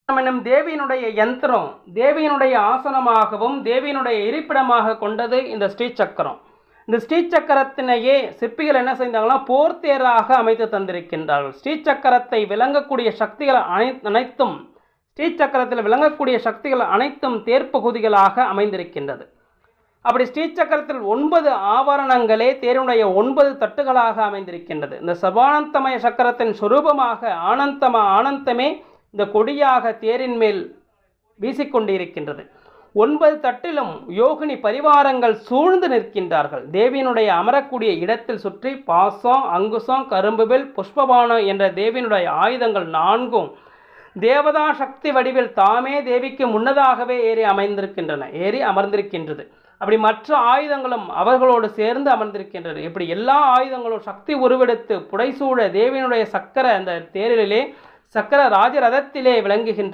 என்னும் தேவியினுடைய யந்திரம் தேவியினுடைய ஆசனமாகவும் தேவியினுடைய இருப்பிடமாக கொண்டது இந்த ஸ்ரீசக்கரம். இந்த ஸ்ரீசக்கரத்தினையே சிற்பிகள் என்ன செய்தாங்கன்னா போர்த்தேராக அமைத்து தந்திருக்கின்றார்கள். ஸ்ரீசக்கரத்தை விளங்கக்கூடிய சக்திகள் அனைத்தும் ஸ்ரீசக்கரத்தில் விளங்கக்கூடிய சக்திகள் அனைத்தும் தேர்ப்பகுதிகளாக அமைந்திருக்கின்றது. அப்படி ஸ்ரீசக்கரத்தில் 9 ஆவரணங்களே தேருடைய 9 தட்டுகளாக அமைந்திருக்கின்றது. இந்த சர்வானந்தமய சக்கரத்தின் சுரூபமாக ஆனந்தமே இந்த கொடியாக தேரின் மேல் வீசிக்கொண்டிருக்கின்றது. 9 தட்டிலும் யோகினி பரிவாரங்கள் சூழ்ந்து நிற்கின்றார்கள். தேவியினுடைய அமரக்கூடிய இடத்தில் சுற்றி பாசம், அங்குசம், கரும்புவில், புஷ்பபானம் என்ற தேவியினுடைய ஆயுதங்கள் 4 தேவதா சக்தி வடிவில் தாமே தேவிக்கு முன்னதாகவே ஏறி அமர்ந்திருக்கின்றது. அப்படி மற்ற ஆயுதங்களும் அவர்களோடு சேர்ந்து அமர்ந்திருக்கின்றது. இப்படி எல்லா ஆயுதங்களும் சக்தி உருவெடுத்து புடைசூழ தேவியினுடைய சக்கர அந்த தேரிலே சக்கர ராஜரதத்திலே விளங்குகின்ற